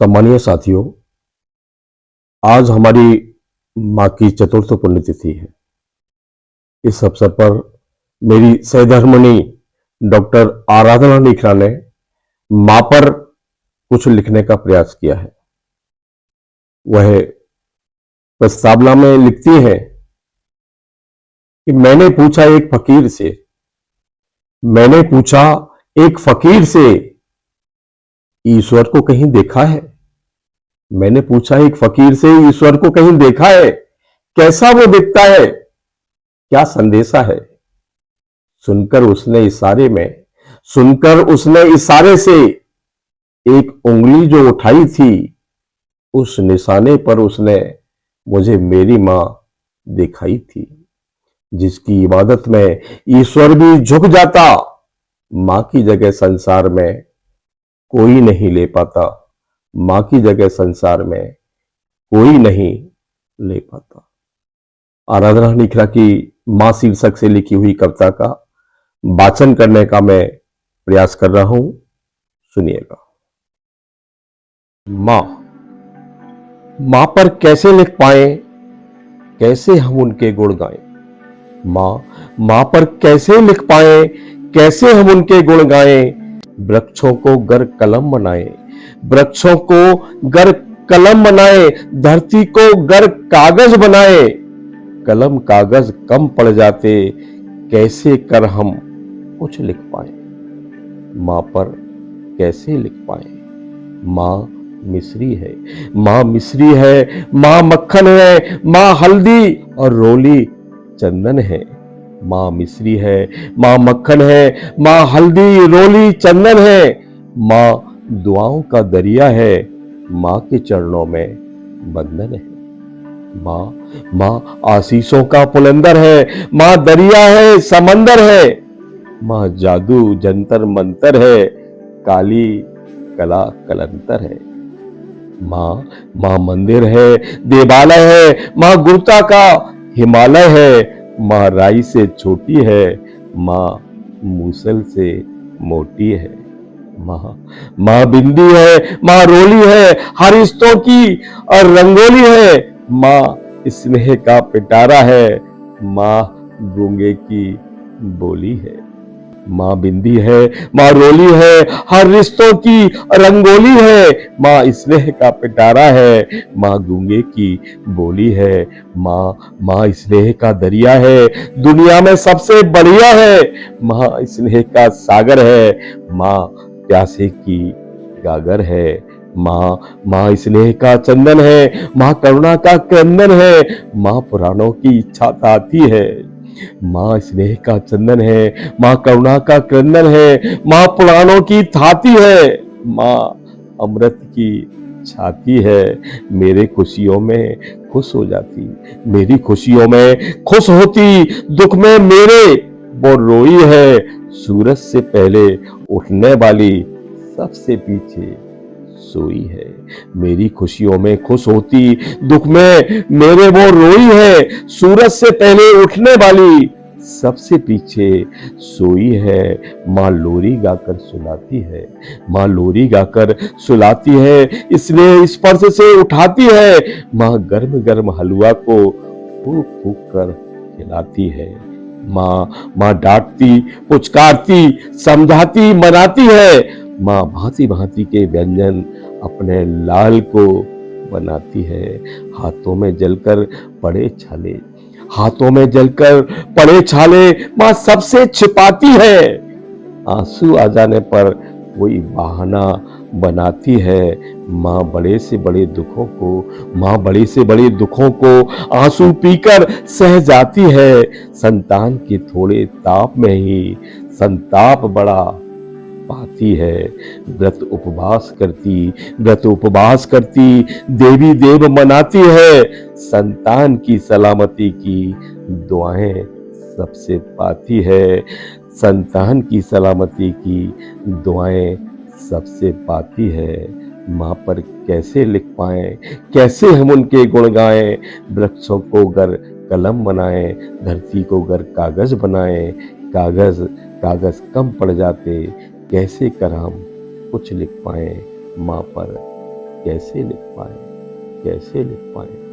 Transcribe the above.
सम्मानीय साथियों, आज हमारी माँ की चतुर्थ पुण्यतिथि है। इस अवसर पर मेरी सहधर्मिणी डॉक्टर आराधना निखरा ने माँ पर कुछ लिखने का प्रयास किया है। वह प्रस्तावना में लिखती है कि मैंने पूछा एक फकीर से ईश्वर को कहीं देखा है। मैंने पूछा एक फकीर से ईश्वर को कहीं देखा है, कैसा वो दिखता है, क्या संदेशा है। सुनकर उसने इशारे से एक उंगली जो उठाई थी, उस निशाने पर उसने मुझे मेरी मां दिखाई थी। जिसकी इबादत में ईश्वर भी झुक जाता, मां की जगह संसार में कोई नहीं ले पाता। मां की जगह संसार में कोई नहीं ले पाता। आराधना निखरा की मां शीर्षक से लिखी हुई कविता का वाचन करने का मैं प्रयास कर रहा हूं। सुनिएगा। मां पर कैसे लिख पाए, कैसे हम उनके गुण गाएं। मां पर कैसे लिख पाए, कैसे हम उनके गुण गाएं। वृक्षों को गर कलम बनाए, वृक्षों को गर कलम बनाए, धरती को गर कागज बनाए। कलम कागज कम पड़ जाते, कैसे कर हम कुछ लिख पाए। मां पर कैसे लिख पाए। मां मिस्री है, मां मिस्री है, मां मक्खन है, मां हल्दी और रोली चंदन है। मां मिस्री है, मां मक्खन है, मां हल्दी रोली चंदन है। मां दुआओं का दरिया है, मां के चरणों में बंधन है। मां आशीषों का पुलंदर है, मां दरिया है, समंदर है। मां जादू जंतर मंतर है, काली कला कलंतर है। मां मंदिर है, देवालय है, मां गुरुता का हिमालय है। मां राई से छोटी है, मां मूसल से मोटी है। मां बिंदी है, मां रोली है, हर रिश्तों की और रंगोली है। मां स्नेह का पिटारा है, मां गूंगे की बोली है। मां बिंदी है, मां रोली है, हर रिश्तों की रंगोली है। मां स्नेह का पिटारा है, मां गूंगे की बोली है। मां स्नेह का दरिया है, दुनिया में सबसे बढ़िया है। मां स्नेह का सागर है, मां प्यासे की गागर है। मां स्नेह का चंदन है, मां करुणा का क्रंदन है। मां पुराणों की इच्छा ताती है, मां स्नेह का चंदन है, मां करुणा का क्रंदन है। मां पुराणों की थाती है, मां अमृत की छाती है। मेरे खुशियों में खुश हो जाती, मेरी खुशियों में खुश होती, दुख में मेरे वो रोई है। सूरज से पहले उठने वाली सबसे पीछे सोई है। मेरी खुशियों में खुश होती, दुख में मेरे वो रोई है। सूरज से पहले उठने वाली सबसे पीछे सोई है। मां लोरी गाकर सुलाती है, मां लोरी गाकर सुलाती है, इसलिए स्पर्श से उठाती है। मां गर्म गर्म हलवा को फूक फूक कर खिलाती है। मां डांटती, पुचकारती, समझाती, मनाती है। मां भांति भांति के व्यंजन अपने लाल को बनाती है। हाथों में जलकर पड़े छाले, हाथों में जलकर पड़े छाले मां सबसे छिपाती है। आंसू आ जाने पर कोई बहाना बनाती है। मां बड़े से बड़े दुखों को आंसू पीकर सह जाती है। संतान के थोड़े ताप में ही संताप बड़ा पाती है। व्रत उपवास करती देवी देव मनाती है। संतान की सलामती की दुआएं सबसे पाती है। संतान की सलामती की दुआएं सबसे पाती है। मां पर कैसे लिख पाए, कैसे हम उनके गुण गाएं। वृक्षों को गर कलम बनाएं, धरती को गर कागज बनाएं। कागज कम पड़ जाते, कैसे कर हम कुछ लिख पाए। मां पर कैसे लिख पाए, कैसे लिख पाए।